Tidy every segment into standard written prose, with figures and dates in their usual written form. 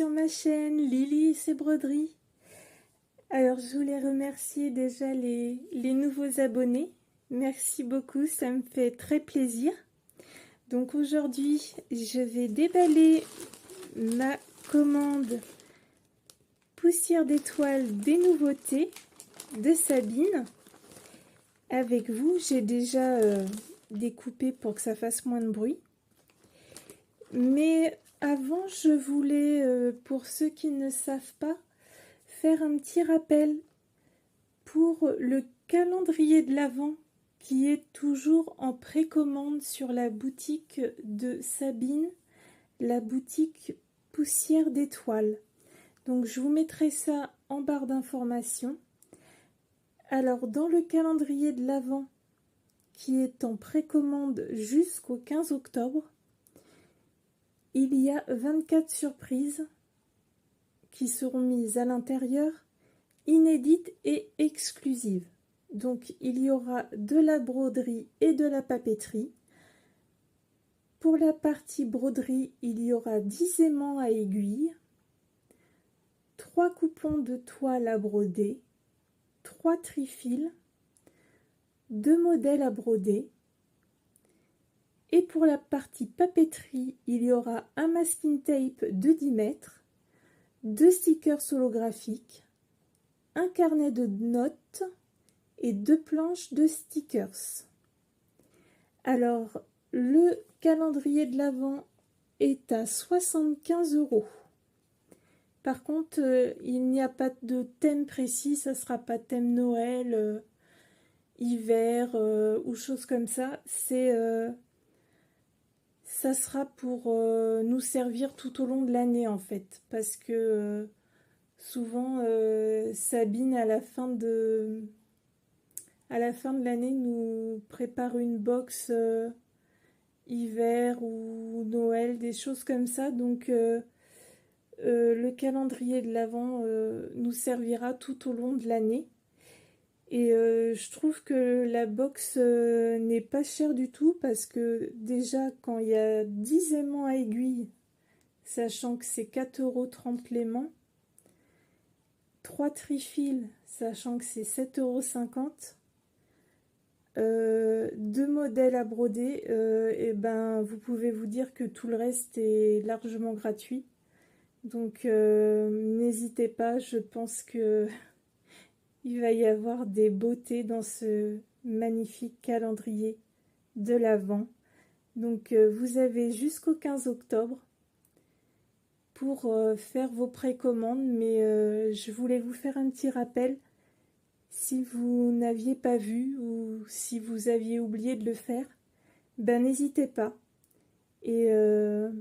sur ma chaîne Lily et ses broderies. Alors je voulais remercier déjà les nouveaux abonnés. Merci beaucoup, ça me fait très plaisir. Donc aujourd'hui je vais déballer ma commande poussière d'étoiles des nouveautés de Sabine. Avec vous, j'ai déjà découpé pour que ça fasse moins de bruit. Mais avant, je voulais, pour ceux qui ne savent pas, faire un petit rappel pour le calendrier de l'Avent qui est toujours en précommande sur la boutique de Sabine, la boutique Poussière d'étoiles. Donc je vous mettrai ça en barre d'informations. Alors dans le calendrier de l'Avent qui est en précommande jusqu'au 15 octobre, il y a 24 surprises qui seront mises à l'intérieur, inédites et exclusives. Donc il y aura de la broderie et de la papeterie. Pour la partie broderie, il y aura 10 aimants à aiguille, 3 coupons de toile à broder, 3 trifils, 2 modèles à broder. Et pour la partie papeterie, il y aura un masking tape de 10 mètres, 2 stickers holographiques, un carnet de notes et 2 planches de stickers. Alors, le calendrier de l'Avent est à 75 €. Par contre, il n'y a pas de thème précis, ça ne sera pas thème Noël, hiver ou choses comme ça. Ça sera pour nous servir tout au long de l'année en fait, parce que souvent Sabine à la fin de l'année nous prépare une box hiver ou Noël, des choses comme ça. Donc le calendrier de l'Avent nous servira tout au long de l'année. Et je trouve que la box n'est pas chère du tout, parce que déjà quand il y a 10 aimants à aiguille, sachant que c'est 4,30 € l'aimant, 3 trifils, sachant que c'est 7,50 €, 2 modèles à broder, et ben vous pouvez vous dire que tout le reste est largement gratuit. Donc n'hésitez pas, je pense que il va y avoir des beautés dans ce magnifique calendrier de l'Avent. Donc vous avez jusqu'au 15 octobre pour faire vos précommandes, mais je voulais vous faire un petit rappel si vous n'aviez pas vu ou si vous aviez oublié de le faire, ben n'hésitez pas. Et je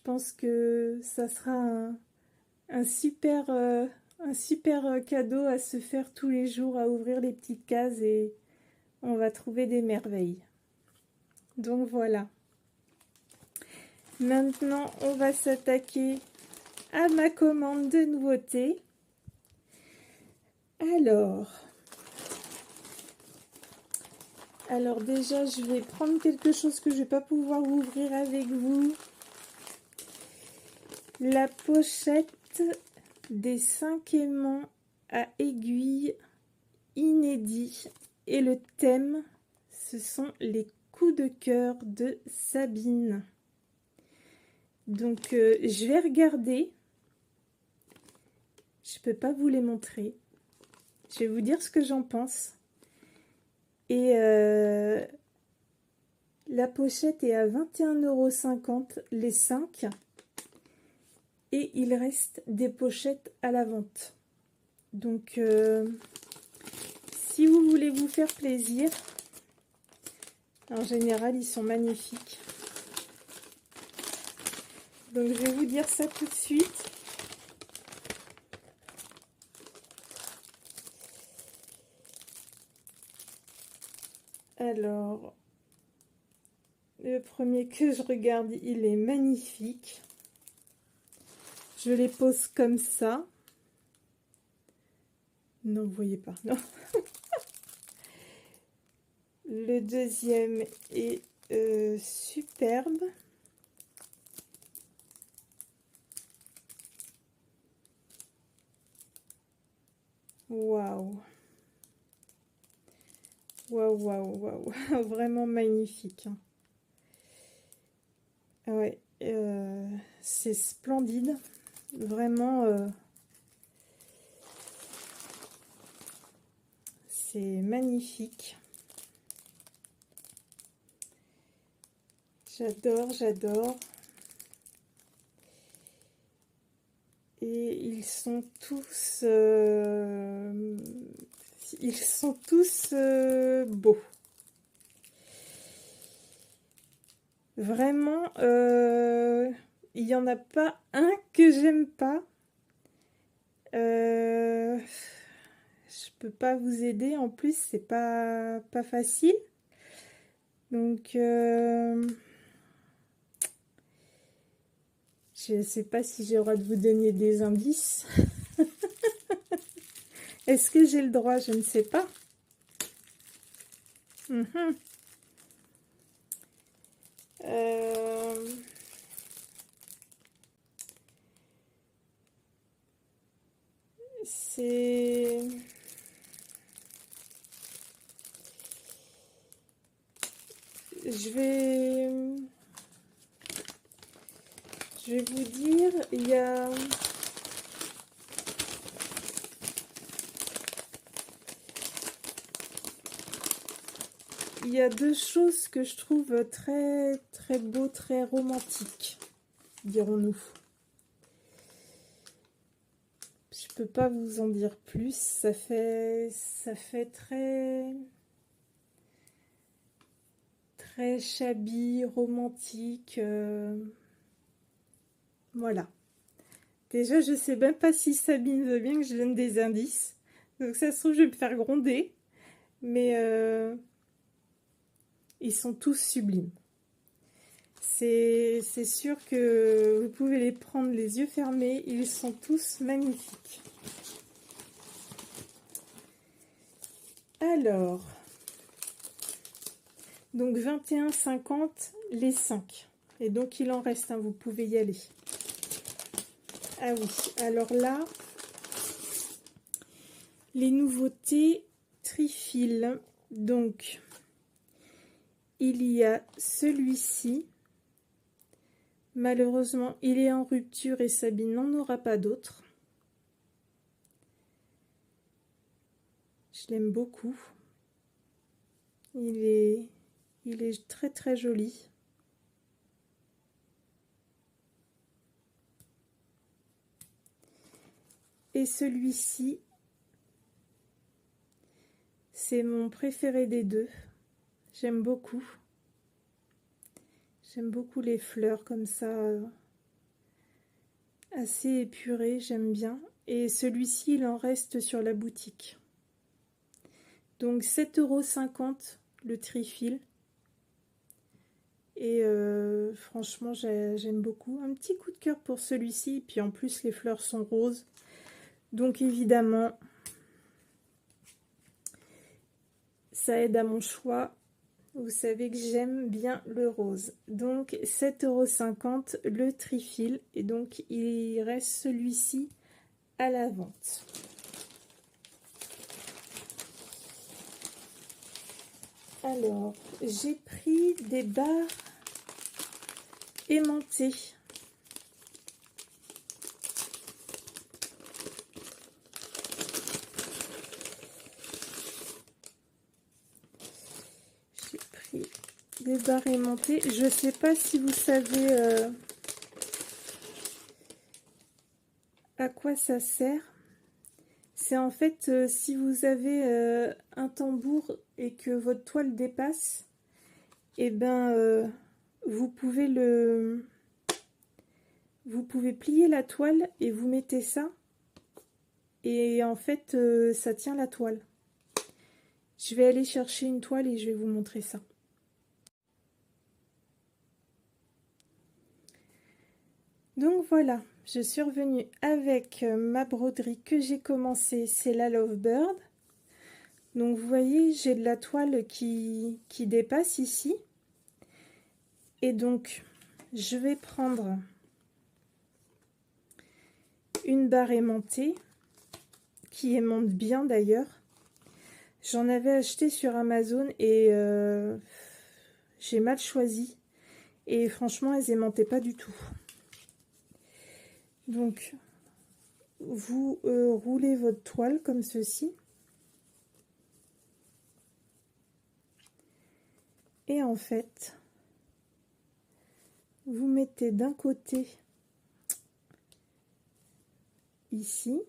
pense que ça sera un super cadeau à se faire tous les jours, à ouvrir les petites cases, et on va trouver des merveilles. Donc voilà. Maintenant, on va s'attaquer à ma commande de nouveautés. Alors déjà, je vais prendre quelque chose que je ne vais pas pouvoir ouvrir avec vous. La pochette des 5 aimants à aiguille inédits. Et le thème, ce sont les coups de cœur de Sabine. Donc je vais regarder. Je ne peux pas vous les montrer. Je vais vous dire ce que j'en pense. Et la pochette est à 21,50 € les 5. Et il reste des pochettes à la vente. Donc si vous voulez vous faire plaisir, en général ils sont magnifiques. Donc je vais vous dire ça tout de suite. Alors, le premier que je regarde, il est magnifique. Je les pose comme ça. Non, vous voyez pas, non. Le deuxième est superbe. Waouh. Waouh, waouh, waouh. Vraiment magnifique. Hein. Ouais, c'est splendide. Vraiment, c'est magnifique. J'adore, j'adore. Et ils sont tous beaux. Vraiment, il n'y en a pas un que j'aime pas. Je peux pas vous aider. En plus, c'est pas facile. Donc, je sais pas si j'ai le droit de vous donner des indices. Est-ce que j'ai le droit? Je ne sais pas. C'est... Je vais vous dire, il y a deux choses que je trouve très très beau, très romantique, dirons-nous. Je peux pas vous en dire plus. Ça fait très très shabby, romantique. Voilà. Déjà, je sais même pas si Sabine veut bien que je donne des indices. Donc ça se trouve, je vais me faire gronder. Mais ils sont tous sublimes. C'est sûr que vous pouvez les prendre les yeux fermés. Ils sont tous magnifiques. Alors, donc 21,50 les 5. Et donc il en reste un, vous pouvez y aller. Ah oui, alors là, les nouveautés Trifil. Donc, il y a celui-ci. Malheureusement, il est en rupture et Sabine n'en aura pas d'autre. Je l'aime beaucoup. Il est très très joli. Et celui-ci, c'est mon préféré des deux. J'aime beaucoup. J'aime beaucoup les fleurs comme ça, assez épurées, j'aime bien. Et celui-ci, il en reste sur la boutique. Donc 7,50 € le Trifil. Et franchement, j'aime beaucoup. Un petit coup de cœur pour celui-ci. Puis en plus, les fleurs sont roses. Donc évidemment, ça aide à mon choix. Vous savez que j'aime bien le rose. Donc 7,50 € le Trifil. Et donc il reste celui-ci à la vente. Alors, j'ai pris des barres aimantées. J'ai pris des barres aimantées. Je ne sais pas si vous savez à quoi ça sert. C'est en fait, si vous avez un tambour et que votre toile dépasse, et ben vous pouvez plier la toile et vous mettez ça. Et en fait, ça tient la toile. Je vais aller chercher une toile et je vais vous montrer ça. Donc voilà, je suis revenue avec ma broderie que j'ai commencé, c'est la Lovebird. Donc vous voyez, j'ai de la toile qui dépasse ici. Et donc, je vais prendre une barre aimantée qui aimantent bien d'ailleurs. J'en avais acheté sur Amazon et j'ai mal choisi. Et franchement, elles aimantaient pas du tout. Donc, vous roulez votre toile comme ceci. Et en fait, vous mettez d'un côté ici.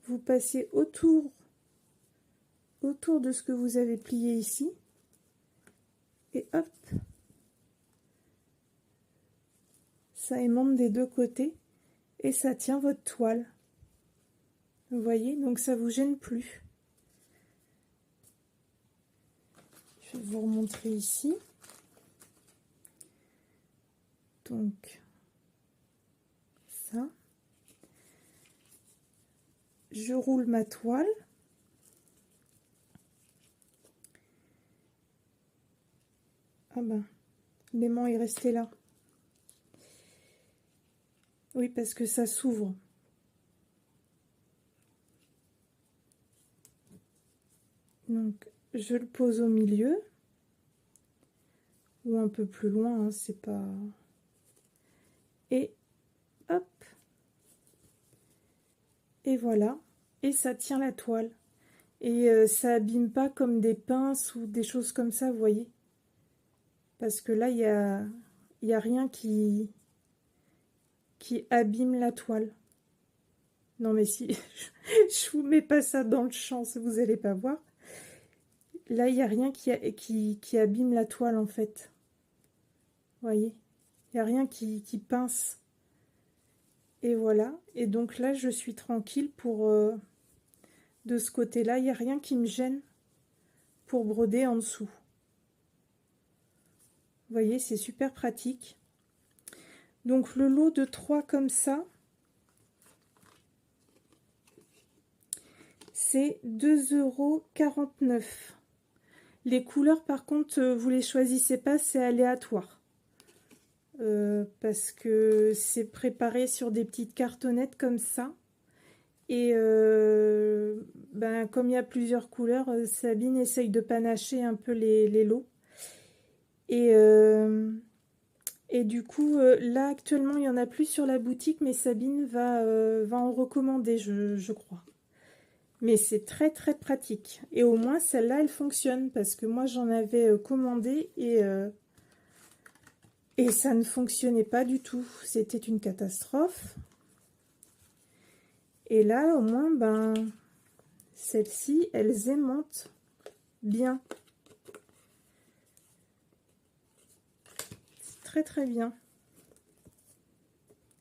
Vous passez autour de ce que vous avez plié ici. Et hop, ça aimante des deux côtés et ça tient votre toile. Vous voyez, donc ça vous gêne plus. Je vais vous remontrer ici. Donc, ça. Je roule ma toile. Ah ben, l'aimant est resté là. Oui, parce que ça s'ouvre. Donc, je le pose au milieu. Ou un peu plus loin, hein, c'est pas... Et hop. Et voilà. Et ça tient la toile. Et ça abîme pas comme des pinces ou des choses comme ça, vous voyez. Parce que là, il y a rien qui abîme la toile. Non mais si, je vous mets pas ça dans le champ, vous allez pas voir. Là, il n'y a rien qui abîme la toile en fait. Vous voyez, il n'y a rien qui pince. Et voilà, et donc là, je suis tranquille pour... de ce côté-là, il n'y a rien qui me gêne pour broder en dessous. Vous voyez, c'est super pratique. Donc le lot de 3 comme ça, c'est 2,49 €. Les couleurs, par contre, vous les choisissez pas, c'est aléatoire. Parce que c'est préparé sur des petites cartonnettes comme ça. Et ben, comme il y a plusieurs couleurs, Sabine essaye de panacher un peu les lots. Et du coup, là, actuellement, il n'y en a plus sur la boutique, mais Sabine va en recommander, je crois. Mais c'est très très pratique. Et au moins, celle-là, elle fonctionne, parce que moi, j'en avais commandé et ça ne fonctionnait pas du tout. C'était une catastrophe. Et là, au moins, ben, celles-ci, elles aimantent bien. C'est très très bien.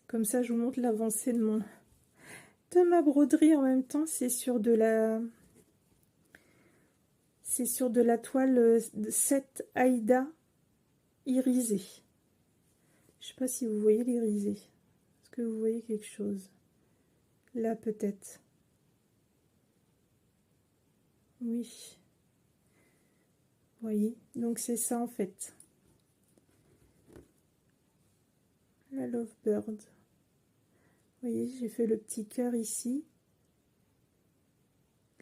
Comme ça, je vous montre l'avancée de ma broderie en même temps. C'est sur de la toile 7 Aïda irisée. Je sais pas si vous voyez l'irisée. Est-ce que vous voyez quelque chose? Là, peut-être. Oui. Vous voyez? Donc, c'est ça, en fait. La Lovebird. Vous voyez, j'ai fait le petit cœur ici.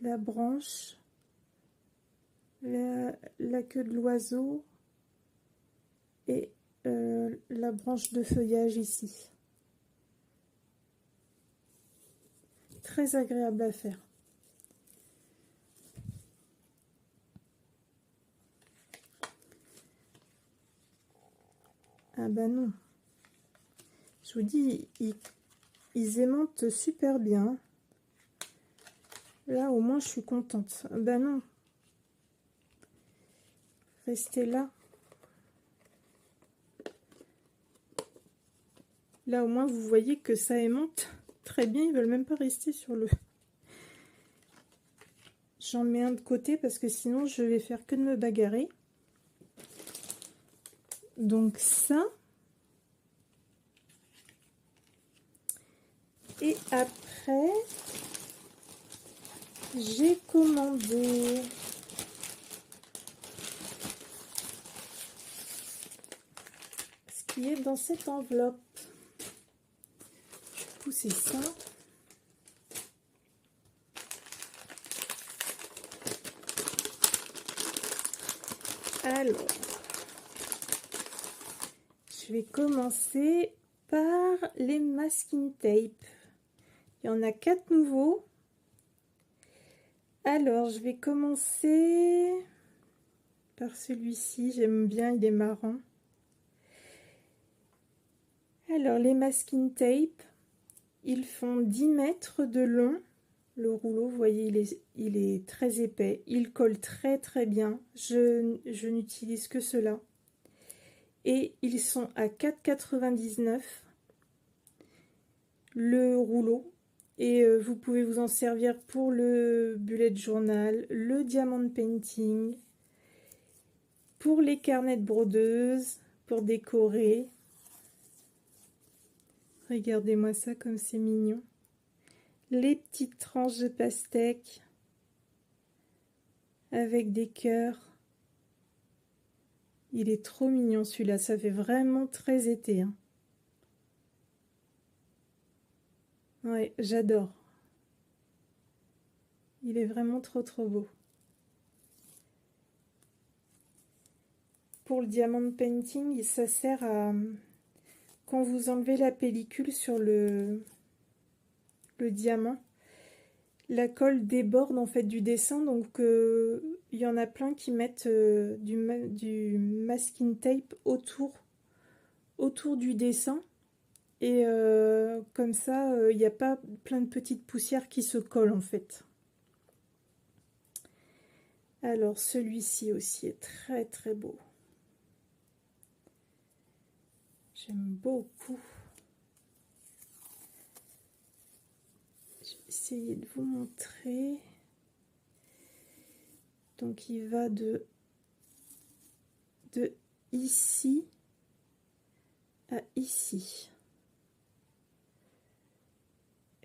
La branche. La queue de l'oiseau. Et la branche de feuillage ici. Très agréable à faire. Ah ben non. Je vous dis, ils aimantent super bien. Là, au moins, je suis contente. Ben non. Restez là. Là, au moins, vous voyez que ça aimante très bien. Ils veulent même pas rester sur le... J'en mets un de côté parce que sinon, je vais faire que de me bagarrer. Donc ça. Et après, j'ai commandé ce qui est dans cette enveloppe. Je vais pousser ça. Alors, je vais commencer par les masking tape. Il y en a 4 nouveaux. Alors, je vais commencer par celui-ci. J'aime bien, il est marrant. Alors, les masking tape, ils font 10 mètres de long. Le rouleau, vous voyez, il est très épais. Il colle très très bien. Je n'utilise que cela. Et ils sont à 4,99 € le rouleau. Et vous pouvez vous en servir pour le bullet journal, le diamond painting, pour les carnets de brodeuse, pour décorer. Regardez-moi ça comme c'est mignon. Les petites tranches de pastèque avec des cœurs. Il est trop mignon celui-là, ça fait vraiment très été. Hein. Ouais, j'adore. Il est vraiment trop trop beau. Pour le diamond painting, ça sert à... Quand vous enlevez la pellicule sur le diamant, la colle déborde en fait du dessin, donc il y en a plein qui mettent du masking tape autour du dessin, et comme ça il n'y a pas plein de petites poussières qui se collent en fait. Alors celui-ci aussi est très très beau, j'aime beaucoup. Je vais essayer de vous montrer. Donc il va de ici à ici.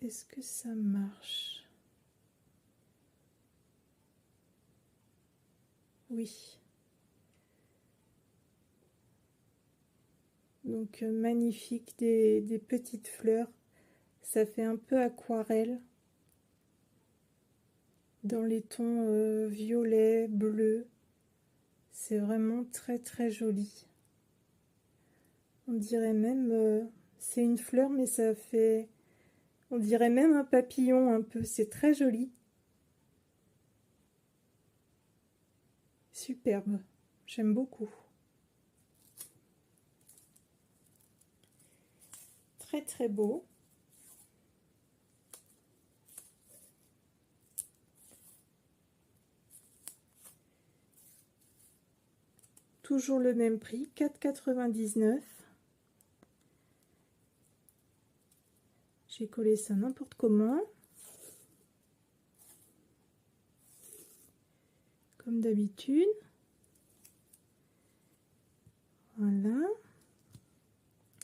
Est-ce que ça marche? Oui. Donc magnifique, des petites fleurs. Ça fait un peu aquarelle. Dans les tons violet, bleu. C'est vraiment très très joli. On dirait même... c'est une fleur, mais ça fait... On dirait même un papillon un peu. C'est très joli. Superbe. J'aime beaucoup. Très très beau. Toujours le même prix, 4,99 €. J'ai collé ça n'importe comment. Comme d'habitude. Voilà.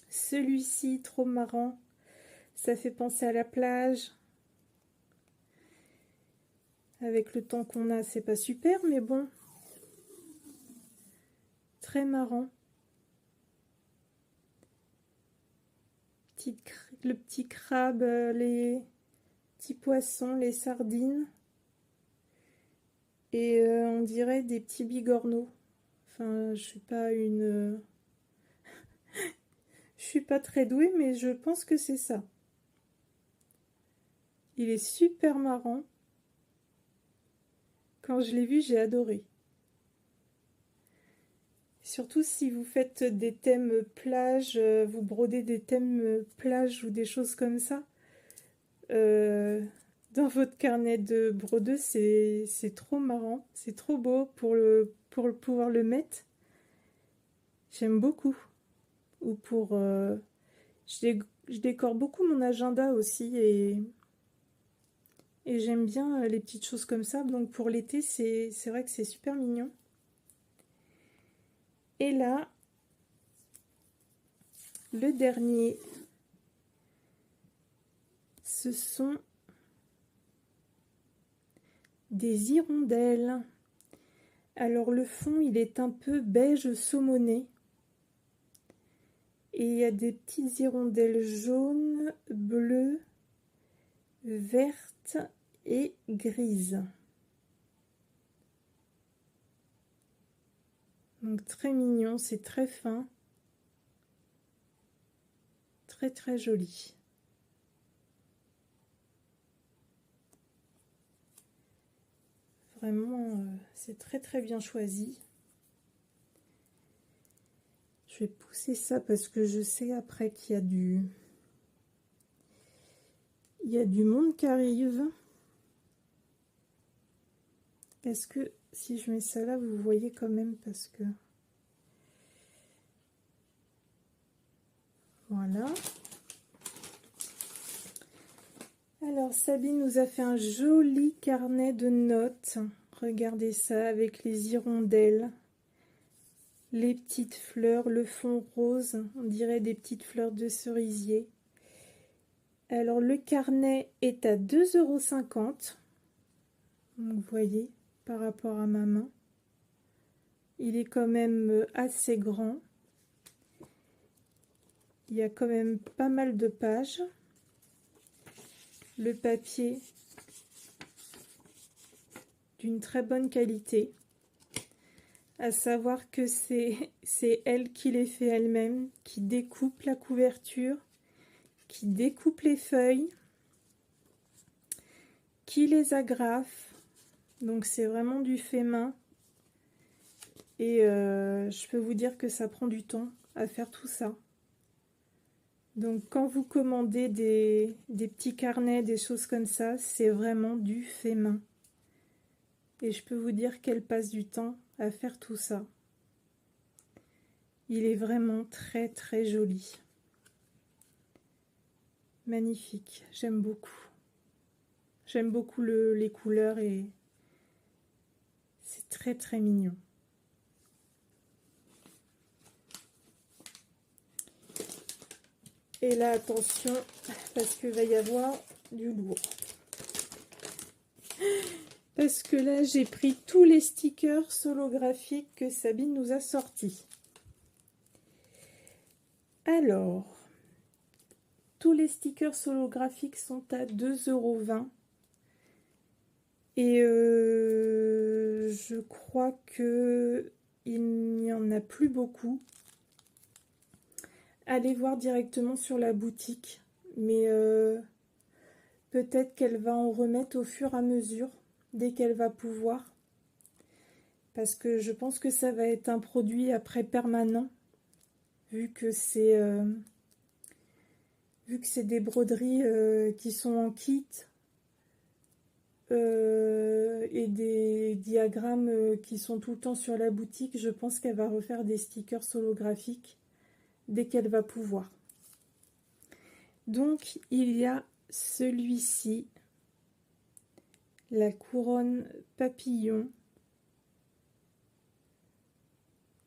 Celui-ci, trop marrant. Ça fait penser à la plage. Avec le temps qu'on a, c'est pas super, mais bon. Très marrant. Le petit crabe, les petits poissons, les sardines. Et on dirait des petits bigorneaux. Enfin, je suis pas une... je suis pas très douée, mais je pense que c'est ça. Il est super marrant. Quand je l'ai vu, j'ai adoré. Surtout si vous faites des thèmes plage, vous brodez des thèmes plage ou des choses comme ça. Dans votre carnet de brodeuse, c'est trop marrant. C'est trop beau pour pouvoir le mettre. J'aime beaucoup. Ou pour... je décore beaucoup mon agenda aussi, et j'aime bien les petites choses comme ça. Donc pour l'été, c'est vrai que c'est super mignon. Et là, le dernier, ce sont des hirondelles. Alors le fond, il est un peu beige saumoné. Et il y a des petites hirondelles jaunes, bleues, vertes et grises. Donc très mignon, c'est très fin. Très très joli. Vraiment, c'est très très bien choisi. Je vais pousser ça parce que je sais après qu'il y a du monde qui arrive. Est-ce que si je mets ça là, vous voyez quand même parce que... Voilà. Alors Sabine nous a fait un joli carnet de notes. Regardez ça avec les hirondelles, les petites fleurs, le fond rose, on dirait des petites fleurs de cerisier. Alors le carnet est à 2,50 €. Vous voyez par rapport à ma main. Il est quand même assez grand. Il y a quand même pas mal de pages. Le papier d'une très bonne qualité. À savoir que c'est elle qui les fait elle-même, qui découpe la couverture, qui découpe les feuilles, qui les agrafe. Donc c'est vraiment du fait main. Et je peux vous dire que ça prend du temps à faire tout ça. Donc quand vous commandez des petits carnets, des choses comme ça, c'est vraiment du fait main. Et je peux vous dire qu'elle passe du temps à faire tout ça. Il est vraiment très très joli. Magnifique, j'aime beaucoup. J'aime beaucoup les couleurs et c'est très très mignon. Et là, attention, parce qu'il va y avoir du lourd. Parce que là, j'ai pris tous les stickers holographiques que Sabine nous a sortis. Alors, tous les stickers holographiques sont à 2,20 €. Et je crois que il n'y en a plus beaucoup. Allez voir directement sur la boutique. Mais peut-être qu'elle va en remettre au fur et à mesure, dès qu'elle va pouvoir. Parce que je pense que ça va être un produit après permanent. Vu que c'est des broderies qui sont en kit. Et des diagrammes qui sont tout le temps sur la boutique, je pense qu'elle va refaire des stickers holographiques dès qu'elle va pouvoir. Donc il y a celui-ci, la couronne papillon,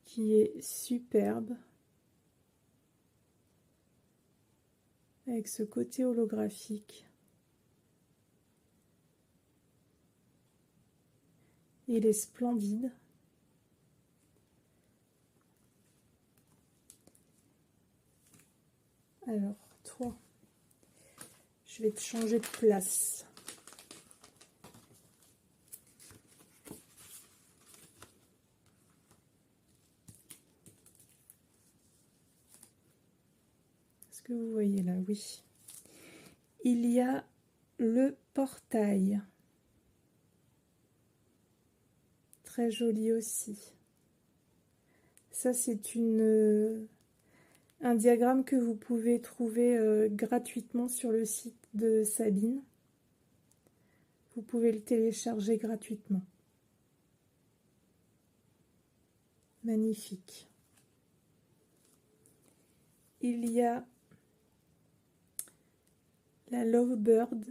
qui est superbe, avec ce côté holographique. Il est splendide. Alors, toi, je vais te changer de place. Est-ce que vous voyez là? Oui. Il y a le portail. Très joli aussi. Ça, c'est un diagramme que vous pouvez trouver gratuitement sur le site de Sabine. Vous pouvez le télécharger gratuitement. Magnifique. Il y a la Lovebird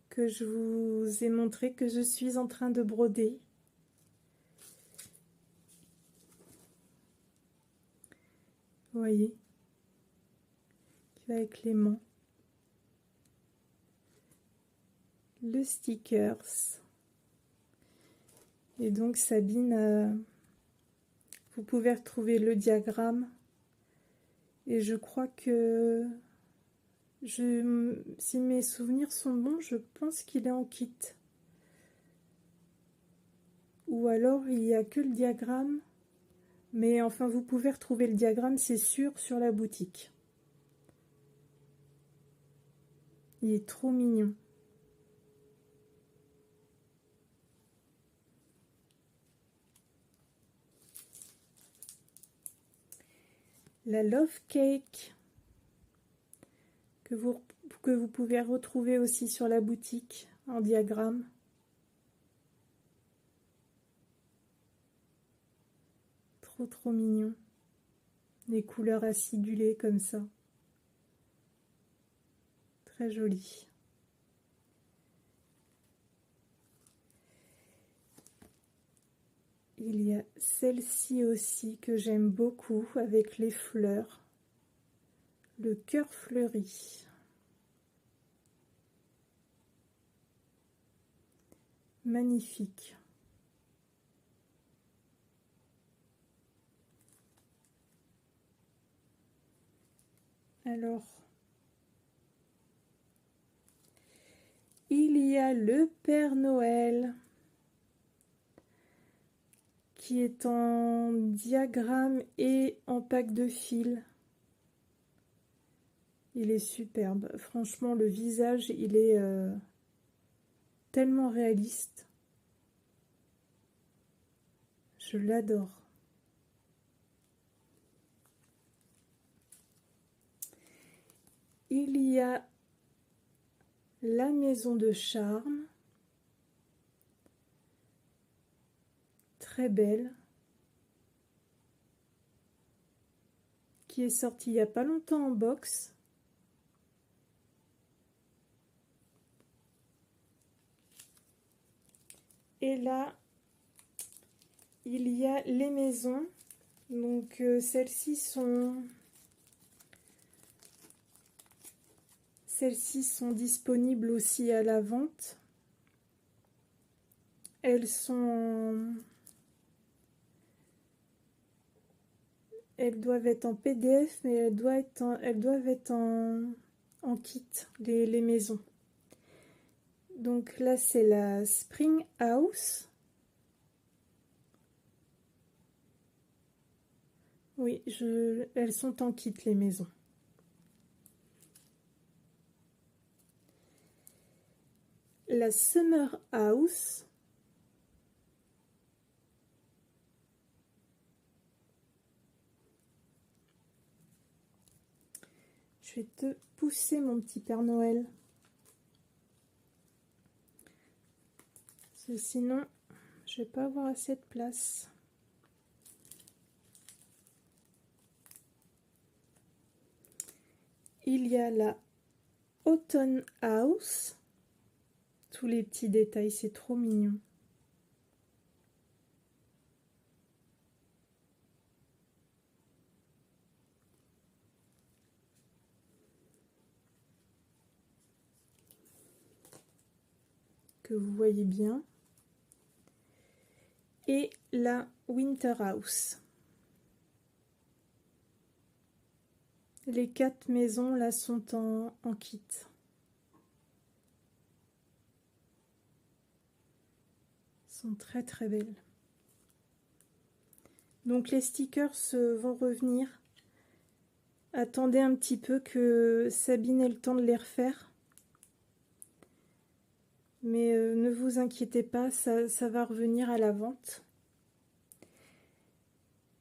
que je vous ai montré, que je suis en train de broder. Vous voyez, qui va avec l'aimant. Le stickers. Et donc Sabine, vous pouvez retrouver le diagramme. Et je crois que, si mes souvenirs sont bons, je pense qu'il est en kit. Ou alors il n'y a que le diagramme Mais enfin, vous pouvez retrouver le diagramme, c'est sûr, sur la boutique. Il est trop mignon. La Love Cake que vous pouvez retrouver aussi sur la boutique en diagramme. Trop mignon. Des couleurs acidulées comme ça. Très joli. Il y a celle-ci aussi que j'aime beaucoup avec les fleurs. Le cœur fleuri. Magnifique. Alors, il y a le Père Noël qui est en diagramme et en pack de fil. Il est superbe. Franchement, le visage, il est tellement réaliste. Je l'adore. Il y a la maison de charme. Très belle. Qui est sortie il n'y a pas longtemps en box. Et là, il y a les maisons. Donc celles-ci sont disponibles aussi à la vente. Elles doivent être en PDF, mais elles doivent être en kit, les maisons. Donc là, c'est la Spring House. Oui, elles sont en kit, les maisons. La Summer House. Je vais te pousser, mon petit Père Noël. Parce que sinon, je vais pas avoir assez de place. Il y a la Autumn House. Tous les petits détails, c'est trop mignon. Que vous voyez bien. Et la Winter House. Les 4 maisons là sont en kit. Sont très belles. Donc les stickers vont revenir. Attendez un petit peu que Sabine ait le temps de les refaire. Mais ne vous inquiétez pas, ça va revenir à la vente.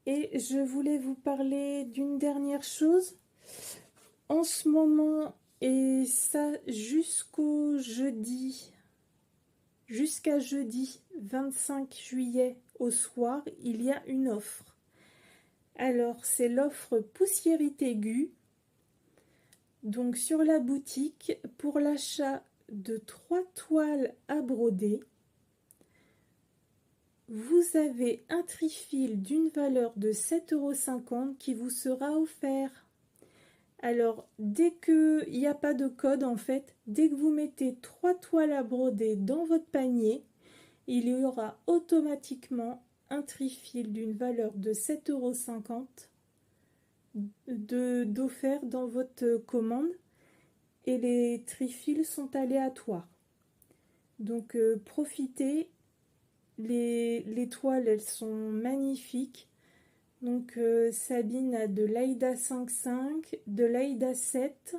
Et je voulais vous parler d'une dernière chose. En ce moment, et ça jusqu'au jeudi, jusqu'à jeudi 25 juillet au soir, il y a une offre. Alors, c'est l'offre poussiérite aiguë. Donc, sur la boutique, pour l'achat de 3 toiles à broder, vous avez un trifil d'une valeur de 7,50 € qui vous sera offert. Alors, dès qu'il n'y a pas de code, en fait, dès que vous mettez 3 toiles à broder dans votre panier, il y aura automatiquement un trifil d'une valeur de 7,50 € d'offert dans votre commande. Et les trifils sont aléatoires. Donc, profitez. Les toiles, elles sont magnifiques. Donc Sabine a de l'Aïda 5,5, de l'Aïda 7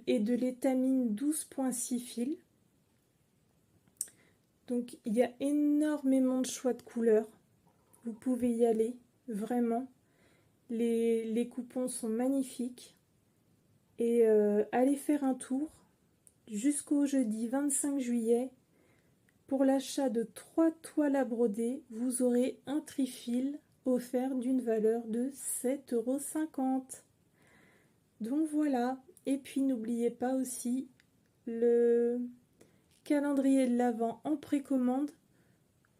et de l'étamine 12,6 fils. Donc il y a énormément de choix de couleurs. Vous pouvez y aller, vraiment. Les coupons sont magnifiques. Et allez faire un tour jusqu'au jeudi 25 juillet. Pour l'achat de 3 toiles à broder, vous aurez un trifil offert d'une valeur de 7,50 €. Donc voilà. Et puis n'oubliez pas aussi le calendrier de l'Avent en précommande.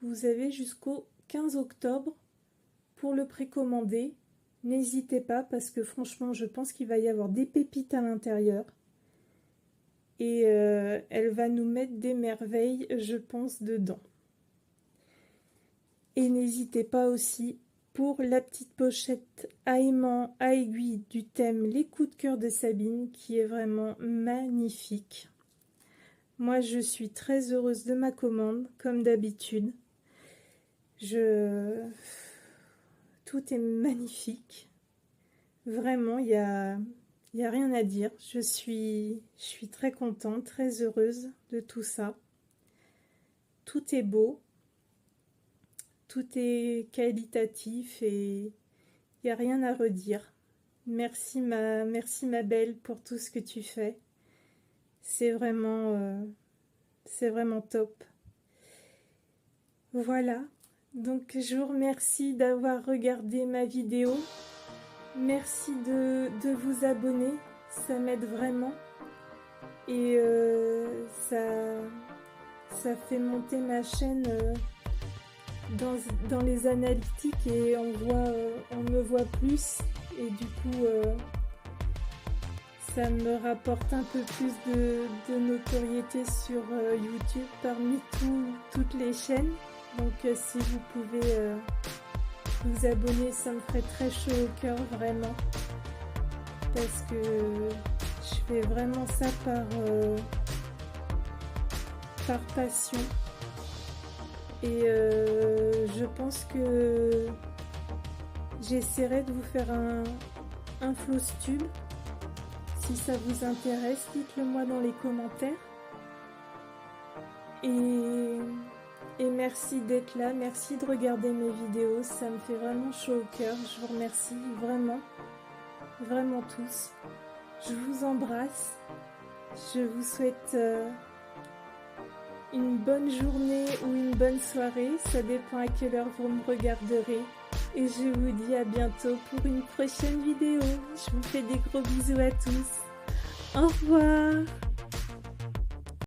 Vous avez jusqu'au 15 octobre pour le précommander. N'hésitez pas parce que franchement je pense qu'il va y avoir des pépites à l'intérieur. Et elle va nous mettre des merveilles, je pense, dedans. Et n'hésitez pas aussi pour la petite pochette à aimant, à aiguille du thème Les coups de cœur de Sabine, qui est vraiment magnifique. Moi, je suis très heureuse de ma commande, comme d'habitude. Tout est magnifique. Vraiment, il y a rien à dire. Je suis très contente, très heureuse de tout ça. Tout est beau. Tout est qualitatif et il n'y a rien à redire. Merci ma belle pour tout ce que tu fais. C'est vraiment top. Voilà. Donc je vous remercie d'avoir regardé ma vidéo. Merci de vous abonner, ça m'aide vraiment. Et ça fait monter ma chaîne dans les analytiques et on me voit plus. Et du coup, ça me rapporte un peu plus de notoriété sur YouTube parmi toutes les chaînes. Donc si vous pouvez vous abonner, ça me ferait très chaud au cœur, vraiment. Parce que je fais vraiment ça par passion. Et je pense que j'essaierai de vous faire un floss tube. Si ça vous intéresse, dites-le moi dans les commentaires. Et merci d'être là, merci de regarder mes vidéos, ça me fait vraiment chaud au cœur. Je vous remercie vraiment, vraiment tous. Je vous embrasse, je vous souhaite une bonne journée ou une bonne soirée, ça dépend à quelle heure vous me regarderez. Et je vous dis à bientôt pour une prochaine vidéo. Je vous fais des gros bisous à tous. Au revoir.